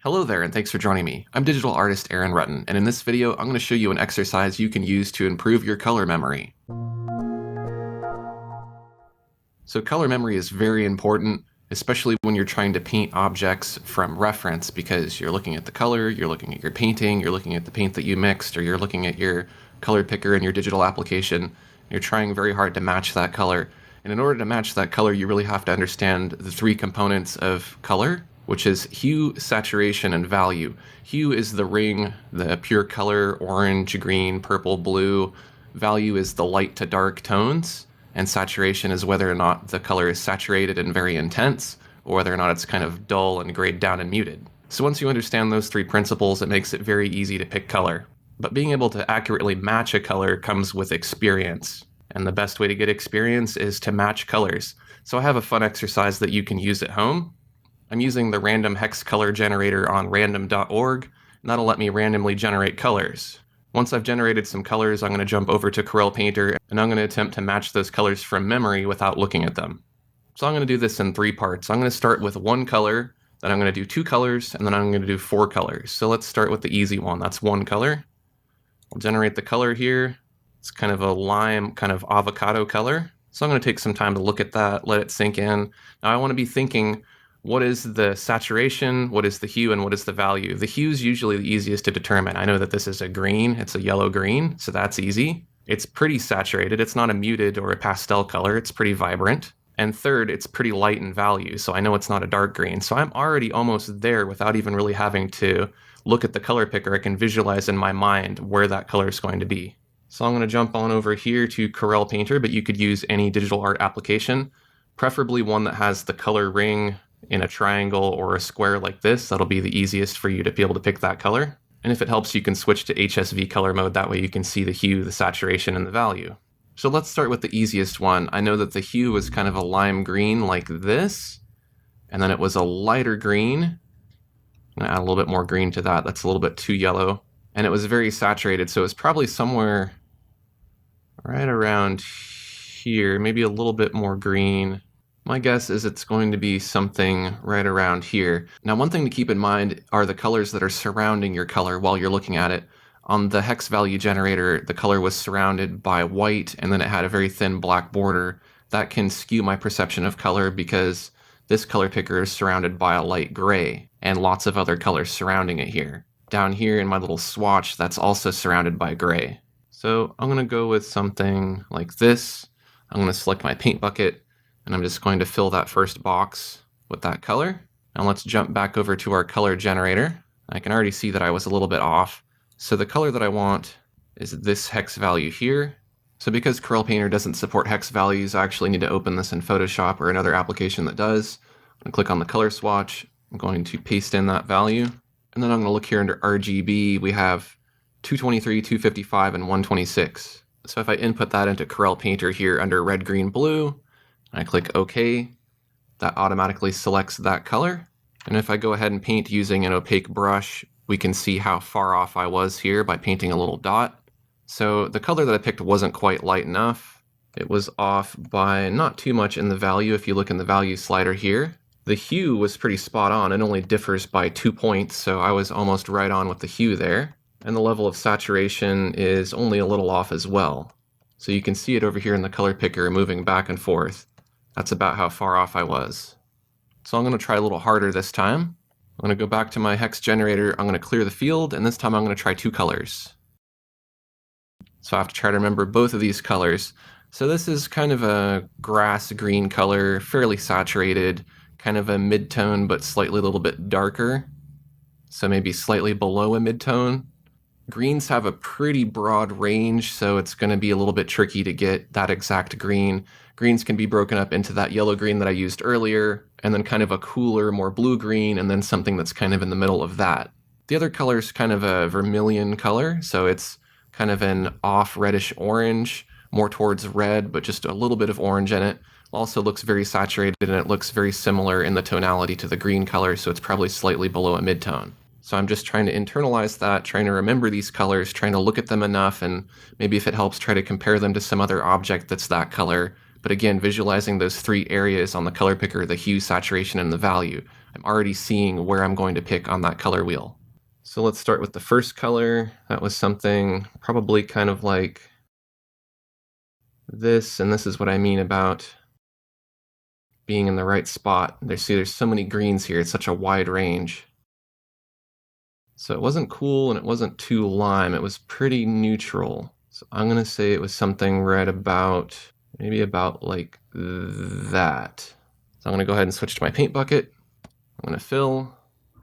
Hello there, and thanks for joining me. I'm digital artist Aaron Rutten, and in this video I'm going to show you an exercise you can use to improve your color memory. So color memory is very important, especially when you're trying to paint objects from reference, because you're looking at the color, you're looking at your painting, you're looking at the paint that you mixed, or you're looking at your color picker in your digital application. You're trying very hard to match that color. And in order to match that color, you really have to understand the three components of color, which is hue, saturation, and value. Hue is the ring, the pure color, orange, green, purple, blue. Value is the light to dark tones, and saturation is whether or not the color is saturated and very intense, or whether or not it's kind of dull and grayed down and muted. So once you understand those three principles, it makes it very easy to pick color. But being able to accurately match a color comes with experience. And the best way to get experience is to match colors. So I have a fun exercise that you can use at home. I'm using the random hex color generator on random.org, and that'll let me randomly generate colors. Once I've generated some colors, I'm going to jump over to Corel Painter, and I'm going to attempt to match those colors from memory without looking at them. So I'm going to do this in three parts. I'm going to start with one color, then I'm going to do two colors, and then I'm going to do four colors. So let's start with the easy one. That's one color. I'll generate the color here. It's kind of a lime, kind of avocado color. So I'm going to take some time to look at that, let it sink in. Now I want to be thinking, what is the saturation, what is the hue, and what is the value? The hue is usually the easiest to determine. I know that this is a green, it's a yellow-green, so that's easy. It's pretty saturated, it's not a muted or a pastel color, it's pretty vibrant. And third, it's pretty light in value, so I know it's not a dark green. So I'm already almost there without even really having to look at the color picker. I can visualize in my mind where that color is going to be. So I'm going to jump on over here to Corel Painter, but you could use any digital art application, preferably one that has the color ring in a triangle or a square like this. That'll be the easiest for you to be able to pick that color. And if it helps, you can switch to HSV color mode. That way you can see the hue, the saturation, and the value. So let's start with the easiest one. I know that the hue was kind of a lime green like this, and then it was a lighter green. I'm going to add a little bit more green to that. That's a little bit too yellow. And it was very saturated, so it's probably somewhere right around here, maybe a little bit more green. My guess is it's going to be something right around here. Now, one thing to keep in mind are the colors that are surrounding your color while you're looking at it. On the hex value generator, the color was surrounded by white, and then it had a very thin black border. That can skew my perception of color because this color picker is surrounded by a light gray and lots of other colors surrounding it here. Down here in my little swatch, that's also surrounded by gray. So I'm going to go with something like this. I'm going to select my paint bucket, and I'm just going to fill that first box with that color. Now let's jump back over to our color generator. I can already see that I was a little bit off. So the color that I want is this hex value here. So because Corel Painter doesn't support hex values, I actually need to open this in Photoshop or another application that does. I'm going to click on the color swatch. I'm going to paste in that value. And then I'm going to look here under RGB. We have 223, 255, and 126. So if I input that into Corel Painter here under red, green, blue, and I click OK, that automatically selects that color. And if I go ahead and paint using an opaque brush, we can see how far off I was here by painting a little dot. So the color that I picked wasn't quite light enough. It was off by not too much in the value. If you look in the value slider here, the hue was pretty spot on. It only differs by 2 points, so I was almost right on with the hue there. And the level of saturation is only a little off as well. So you can see it over here in the color picker moving back and forth. That's about how far off I was. So I'm going to try a little harder this time. I'm going to go back to my hex generator. I'm going to clear the field, and this time I'm going to try two colors. So I have to try to remember both of these colors. So this is kind of a grass green color, fairly saturated, kind of a mid-tone, but slightly a little bit darker. So maybe slightly below a mid-tone. Greens have a pretty broad range, so it's going to be a little bit tricky to get that exact green. Greens can be broken up into that yellow green that I used earlier, and then kind of a cooler, more blue green, and then something that's kind of in the middle of that. The other color is kind of a vermilion color, so it's kind of an off reddish orange, more towards red, but just a little bit of orange in it. Also looks very saturated, and it looks very similar in the tonality to the green color, so it's probably slightly below a mid-tone. So I'm just trying to internalize that, trying to remember these colors, trying to look at them enough, and maybe if it helps, try to compare them to some other object that's that color. But again, visualizing those three areas on the color picker, the hue, saturation, and the value. I'm already seeing where I'm going to pick on that color wheel. So let's start with the first color. That was something probably kind of like this, and this is what I mean about being in the right spot. There's so many greens here, it's such a wide range. So it wasn't cool and it wasn't too lime, it was pretty neutral. So I'm gonna say it was something right about, maybe about like that. So I'm gonna go ahead and switch to my paint bucket. I'm gonna fill.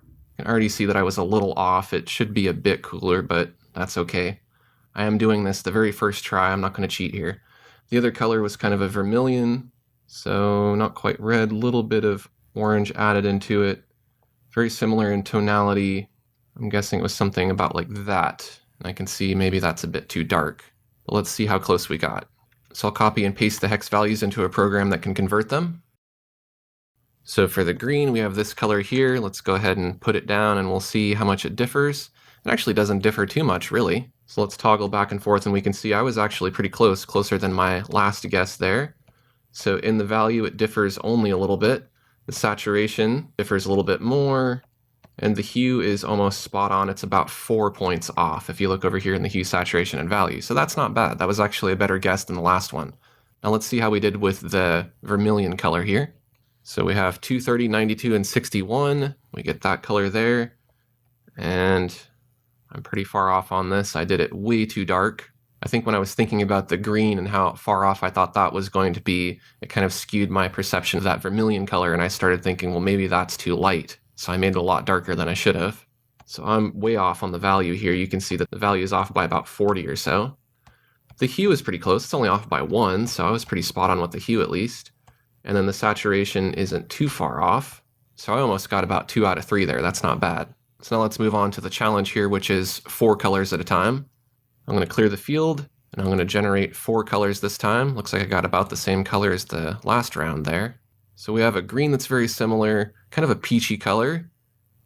You can already see that I was a little off. It should be a bit cooler, but that's okay. I am doing this the very first try, I'm not gonna cheat here. The other color was kind of a vermilion, so not quite red, little bit of orange added into it. Very similar in tonality. I'm guessing it was something about like that. And I can see maybe that's a bit too dark. But let's see how close we got. So I'll copy and paste the hex values into a program that can convert them. So for the green, we have this color here. Let's go ahead and put it down and we'll see how much it differs. It actually doesn't differ too much, really. So let's toggle back and forth and we can see I was actually pretty close, closer than my last guess there. So in the value, it differs only a little bit. The saturation differs a little bit more. And the hue is almost spot on. It's about 4 points off if you look over here in the hue, saturation, and value. So that's not bad. That was actually a better guess than the last one. Now let's see how we did with the vermilion color here. So we have 230, 92, and 61. We get that color there. And I'm pretty far off on this. I did it way too dark. I think when I was thinking about the green and how far off I thought that was going to be, it kind of skewed my perception of that vermilion color, and I started thinking, well, maybe that's too light. So I made it a lot darker than I should have. So I'm way off on the value here. You can see that the value is off by about 40 or so. The hue is pretty close. It's only off by 1, so I was pretty spot on with the hue at least. And then the saturation isn't too far off. So I almost got about 2 out of 3 there. That's not bad. So now let's move on to the challenge here, which is 4 colors at a time. I'm going to clear the field, and I'm going to generate 4 colors this time. Looks like I got about the same color as the last round there. So we have a green that's very similar, kind of a peachy color,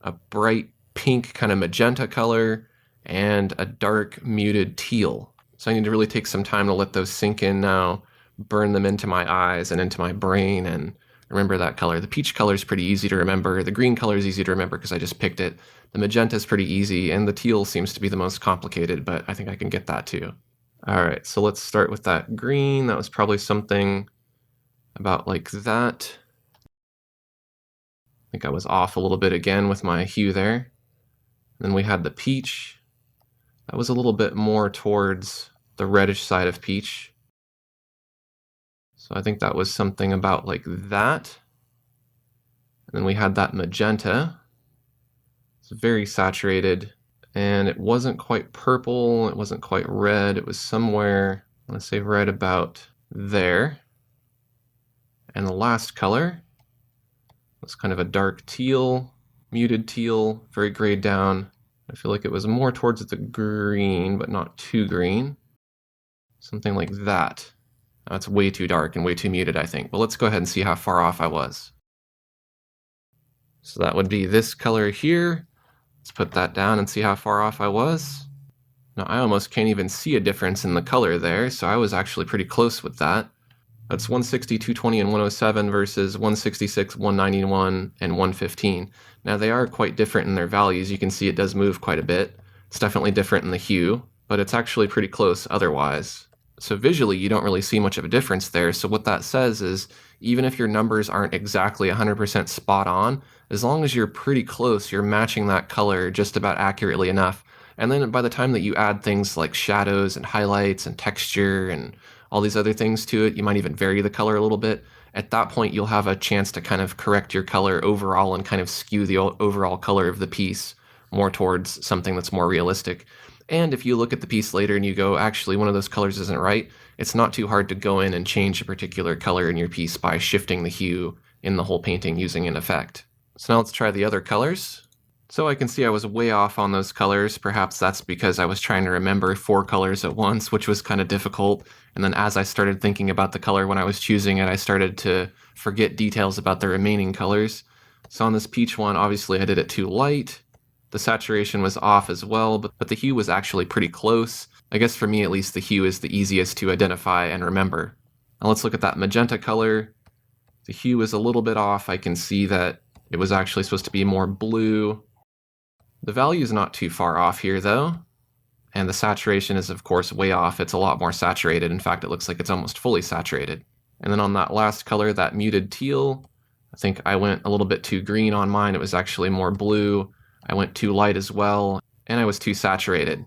a bright pink kind of magenta color, and a dark muted teal. So I need to really take some time to let those sink in now, burn them into my eyes and into my brain, and remember that color. The peach color is pretty easy to remember. The green color is easy to remember because I just picked it. The magenta is pretty easy, and the teal seems to be the most complicated, but I think I can get that too. All right, so let's start with that green. That was probably something about like that. I think I was off a little bit again with my hue there. Then we had the peach. That was a little bit more towards the reddish side of peach. So I think that was something about like that. And then we had that magenta. It's very saturated, and it wasn't quite purple, it wasn't quite red, it was somewhere, I want to say right about there. And the last color was kind of a dark teal, muted teal, very grayed down. I feel like it was more towards the green, but not too green. Something like that. That's way too dark and way too muted, I think. But let's go ahead and see how far off I was. So that would be this color here. Let's put that down and see how far off I was. Now I almost can't even see a difference in the color there, so I was actually pretty close with that. That's 160, 220, and 107 versus 166, 191, and 115. Now they are quite different in their values. You can see it does move quite a bit. It's definitely different in the hue, but it's actually pretty close otherwise. So visually, you don't really see much of a difference there. So what that says is, even if your numbers aren't exactly 100% spot on, as long as you're pretty close, you're matching that color just about accurately enough. And then by the time that you add things like shadows and highlights and texture and all these other things to it, you might even vary the color a little bit. At that point, you'll have a chance to kind of correct your color overall and kind of skew the overall color of the piece more towards something that's more realistic. And if you look at the piece later and you go, actually, one of those colors isn't right, it's not too hard to go in and change a particular color in your piece by shifting the hue in the whole painting using an effect. So now let's try the other colors. So I can see I was way off on those colors. Perhaps that's because I was trying to remember 4 colors at once, which was kind of difficult. And then as I started thinking about the color when I was choosing it, I started to forget details about the remaining colors. So on this peach one, obviously I did it too light. The saturation was off as well, but the hue was actually pretty close. I guess for me at least, the hue is the easiest to identify and remember. Now let's look at that magenta color. The hue is a little bit off. I can see that It was actually supposed to be more blue. The value is not too far off here though. And the saturation is of course way off. It's a lot more saturated. In fact, it looks like it's almost fully saturated. And then on that last color, that muted teal, I think I went a little bit too green on mine. It was actually more blue. I went too light as well, and I was too saturated.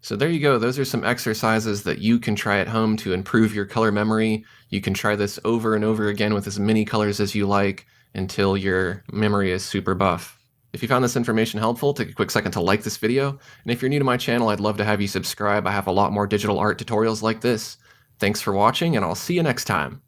So there you go. Those are some exercises that you can try at home to improve your color memory. You can try this over and over again with as many colors as you like until your memory is super buff. If you found this information helpful, take a quick second to like this video. And if you're new to my channel, I'd love to have you subscribe. I have a lot more digital art tutorials like this. Thanks for watching, and I'll see you next time.